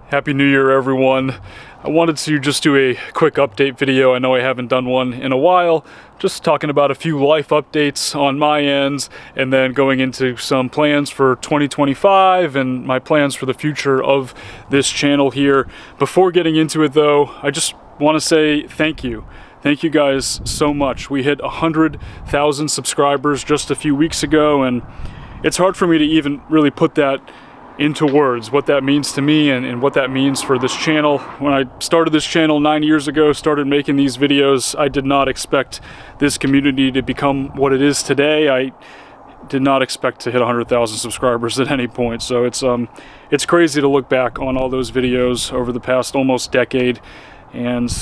Happy New Year, everyone. I wanted to just do a quick update video. I know I haven't done one in a while. Just talking about a few life updates on my end, and then going into some plans for 2025 and my plans for the future of this channel here. Before getting into it though, I just want to say thank you. Thank you guys so much. We hit 100,000 subscribers just a few weeks ago, and it's hard for me to even really put that into words, what that means to me and what that means for this channel. When I started this channel 9 years ago, started making these videos, I did not expect this community to become what it is today. I did not expect to hit 100,000 subscribers at any point. So it's crazy to look back on all those videos over the past almost decade, and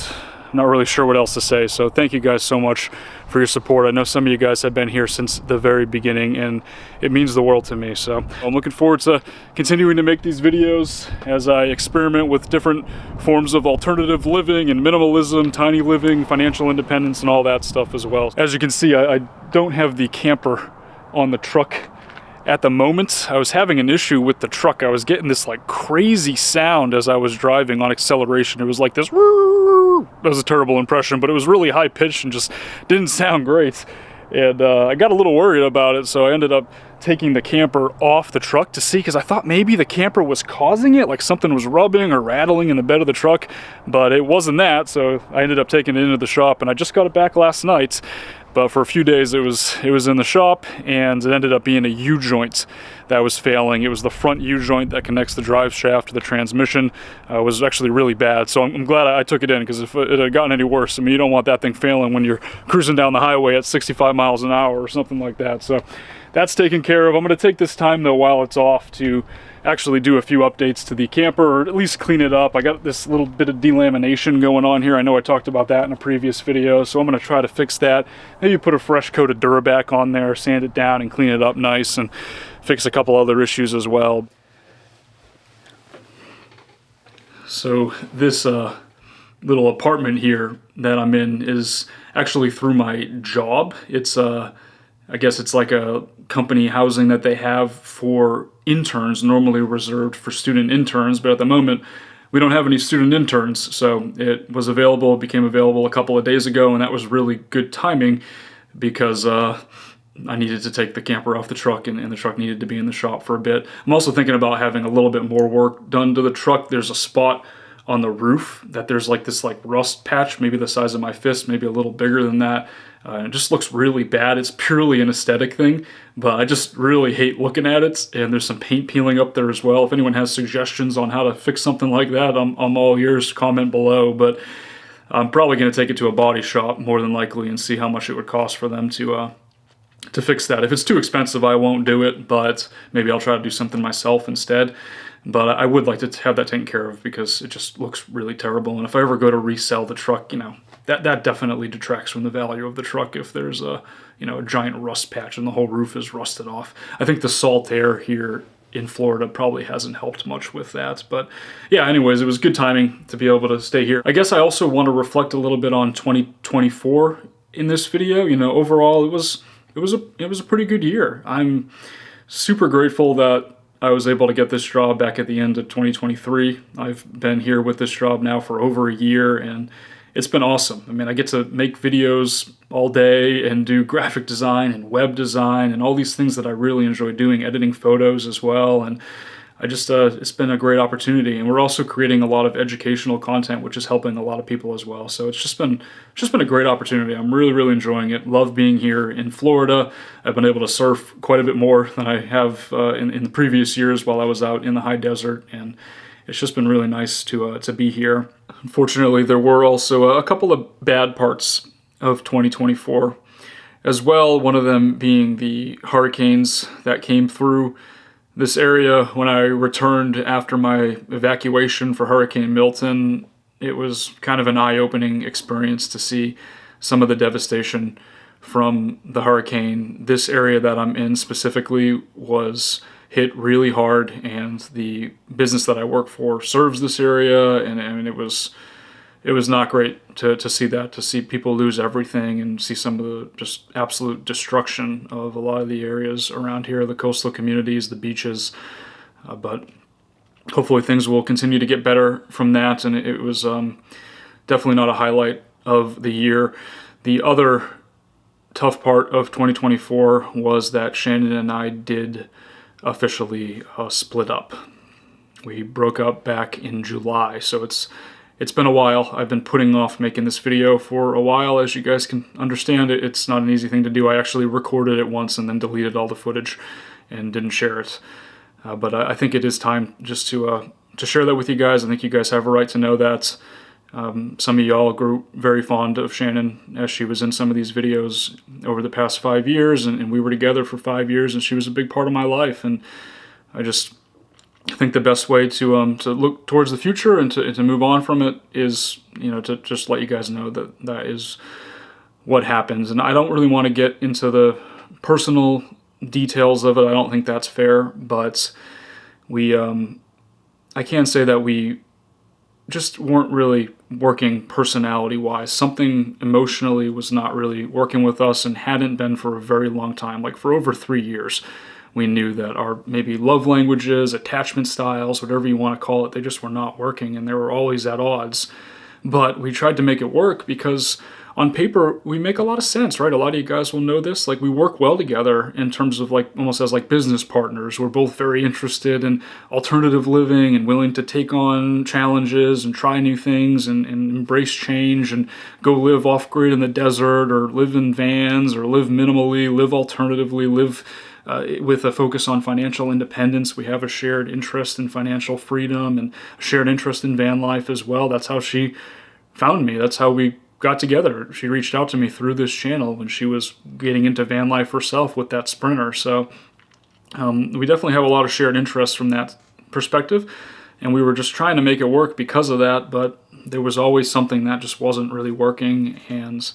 I'm not really sure what else to say. So thank you guys so much for your support. I know some of you guys have been here since the very beginning, and it means the world to me. So I'm looking forward to continuing to make these videos as I experiment with different forms of alternative living and minimalism, tiny living, financial independence, and all that stuff as well. As you can see, I don't have the camper on the truck at the moment. I was having an issue with the truck. I was getting this like crazy sound as I was driving on acceleration. It was like this, that was a terrible impression, but it was really high pitched and just didn't sound great. And I got a little worried about it, so I ended up taking the camper off the truck to see, because I thought maybe the camper was causing it, like something was rubbing or rattling in the bed of the truck, but it wasn't that. So I ended up taking it into the shop, and I just got it back last night. But for a few days it was in the shop, and it ended up being a U-joint that was failing. It was the front U-joint that connects the drive shaft to the transmission. Was actually really bad. So I'm glad I took it in, because if it had gotten any worse, I mean, you don't want that thing failing when you're cruising down the highway at 65 miles an hour or something like that. So that's taken care of. I'm going to take this time though while it's off to actually do a few updates to the camper, or at least clean it up. I got this little bit of delamination going on here. I know I talked about that in a previous video, so I'm going to try to fix that. Maybe put a fresh coat of Durabac on there, sand it down, and clean it up nice, and fix a couple other issues as well. So this little apartment here that I'm in is actually through my job. It's I guess it's like a company housing that they have for interns, normally reserved for student interns, but at the moment we don't have any student interns, so it was available, it became available a couple of days ago, and that was really good timing, because I needed to take the camper off the truck, and the truck needed to be in the shop for a bit. I'm also thinking about having a little bit more work done to the truck. There's a spot on the roof that there's like this like rust patch, maybe the size of my fist, maybe a little bigger than that. It just looks really bad. It's purely an aesthetic thing, but I just really hate looking at it. And there's some paint peeling up there as well. If anyone has suggestions on how to fix something like that, I'm all ears. Comment below. But I'm probably going to take it to a body shop more than likely and see how much it would cost for them to fix that. If it's too expensive, I won't do it, but maybe I'll try to do something myself instead. But I would like to have that taken care of, because it just looks really terrible. And if I ever go to resell the truck, you know, that definitely detracts from the value of the truck if there's a giant rust patch and the whole roof is rusted off. I think the salt air here in Florida probably hasn't helped much with that. But yeah, anyways, it was good timing to be able to stay here. I guess I also want to reflect a little bit on 2024 in this video. You know, overall it was a pretty good year. I'm super grateful that I was able to get this job back at the end of 2023. I've been here with this job now for over a year, and it's been awesome. I mean, I get to make videos all day and do graphic design and web design and all these things that I really enjoy doing, editing photos as well. And I just, it's been a great opportunity. And we're also creating a lot of educational content, which is helping a lot of people as well. So it's just been a great opportunity. I'm really, really enjoying it. Love being here in Florida. I've been able to surf quite a bit more than I have in the previous years while I was out in the high desert. And it's just been really nice to be here. Unfortunately, there were also a couple of bad parts of 2024 as well. One of them being the hurricanes that came through this area when I returned after my evacuation for Hurricane Milton. It was kind of an eye-opening experience to see some of the devastation from the hurricane. This area that I'm in specifically was hit really hard, and the business that I work for serves this area, and I mean, it was not great to see that, to see people lose everything and see some of the just absolute destruction of a lot of the areas around here, the coastal communities, the beaches. But hopefully things will continue to get better from that. And it was definitely not a highlight of the year. The other tough part of 2024 was that Shannon and I did officially split up. We broke up back in July, so it's been a while. I've been putting off making this video for a while. As you guys can understand, it's not an easy thing to do. I actually recorded it once and then deleted all the footage and didn't share it. But I think it is time just to share that with you guys. I think you guys have a right to know that. Some of y'all grew very fond of Shannon as she was in some of these videos over the past 5 years, and we were together for 5 years, and she was a big part of my life. And I just think the best way to look towards the future and to move on from it is, to just let you guys know that is what happens. And I don't really want to get into the personal details of it. I don't think that's fair, but I can say that we just weren't really working personality-wise. Something emotionally was not really working with us and hadn't been for a very long time, like for over 3 years. We knew that our maybe love languages, attachment styles, whatever you want to call it, they just were not working, and they were always at odds. But we tried to make it work because on paper, we make a lot of sense, right? A lot of you guys will know this. Like, we work well together in terms of like almost as like business partners. We're both very interested in alternative living and willing to take on challenges and try new things and embrace change and go live off-grid in the desert or live in vans or live minimally, live alternatively, live with a focus on financial independence. We have a shared interest in financial freedom and a shared interest in van life as well. That's how she found me. That's how we got together. She reached out to me through this channel when she was getting into van life herself with that Sprinter. So we definitely have a lot of shared interests from that perspective, and we were just trying to make it work because of that, but there was always something that just wasn't really working, and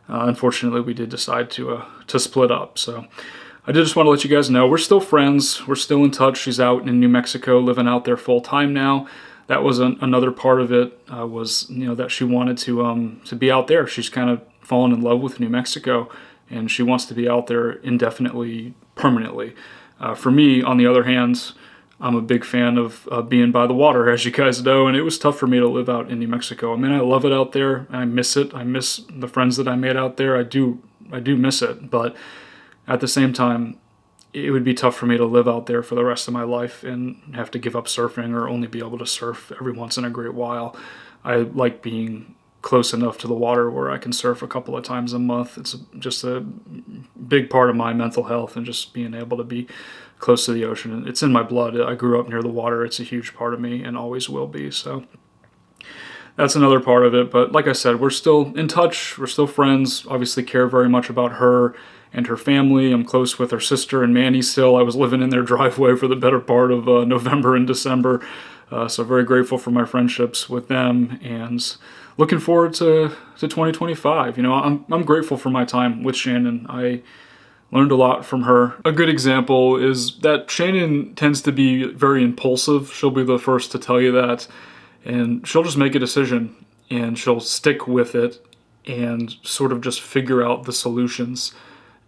unfortunately we did decide to split up. So I did just want to let you guys know we're still friends. We're still in touch. She's out in New Mexico, living out there full time now. That was another part of it, was that she wanted to be out there. She's kind of fallen in love with New Mexico, and she wants to be out there indefinitely, permanently. For me, on the other hand, I'm a big fan of being by the water, as you guys know, and it was tough for me to live out in New Mexico. I mean, I love it out there. I miss it. I miss the friends that I made out there. I do miss it, but at the same time, it would be tough for me to live out there for the rest of my life and have to give up surfing or only be able to surf every once in a great while. I like being close enough to the water where I can surf a couple of times a month. It's just a big part of my mental health, and just being able to be close to the ocean. It's in my blood. I grew up near the water. It's a huge part of me and always will be. So that's another part of it. But like I said, we're still in touch. We're still friends. Obviously care very much about her and her family. I'm close with her sister and Manny still. I was living in their driveway for the better part of November and December. So very grateful for my friendships with them, and looking forward to 2025. I'm grateful for my time with Shannon. I learned a lot from her. A good example is that Shannon tends to be very impulsive. She'll be the first to tell you that. And she'll just make a decision, and she'll stick with it and sort of just figure out the solutions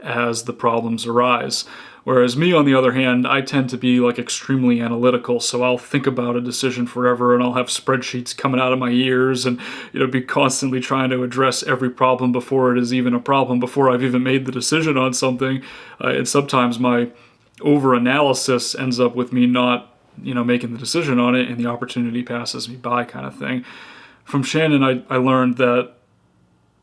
as the problems arise. Whereas me, on the other hand, I tend to be like extremely analytical, so I'll think about a decision forever, and I'll have spreadsheets coming out of my ears, and be constantly trying to address every problem before it is even a problem, before I've even made the decision on something. And sometimes my over-analysis ends up with me not making the decision on it, and the opportunity passes me by, kind of thing. From Shannon, I learned that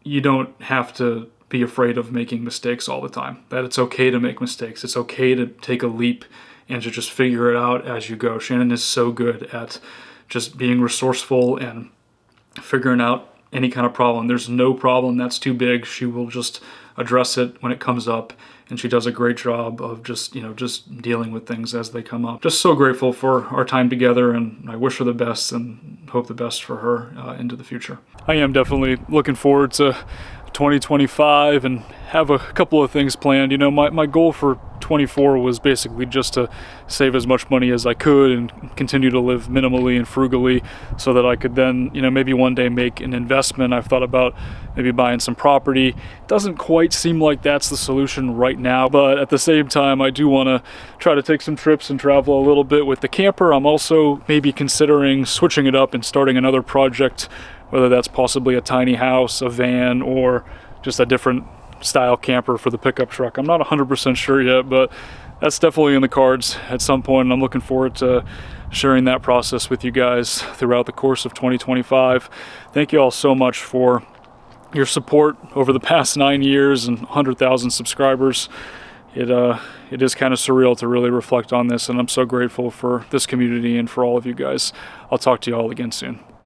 you don't have to be afraid of making mistakes all the time. That it's okay to make mistakes. It's okay to take a leap and to just figure it out as you go. Shannon is so good at just being resourceful and figuring out any kind of problem. There's no problem that's too big. She will just address it when it comes up, and she does a great job of just dealing with things as they come up. Just so grateful for our time together, and I wish her the best and hope the best for her into the future. I am definitely looking forward to 2025 and have a couple of things planned. You know, my goal for 24 was basically just to save as much money as I could and continue to live minimally and frugally so that I could then, you know, maybe one day make an investment. I've thought about maybe buying some property. Doesn't quite seem like that's the solution right now, but at the same time, I do want to try to take some trips and travel a little bit with the camper. I'm also maybe considering switching it up and starting another project, whether that's possibly a tiny house, a van, or just a different style camper for the pickup truck. I'm not 100% sure yet, but that's definitely in the cards at some point, and I'm looking forward to sharing that process with you guys throughout the course of 2025. Thank you all so much for your support over the past 9 years and 100,000 subscribers. It is kind of surreal to really reflect on this, and I'm so grateful for this community and for all of you guys. I'll talk to you all again soon.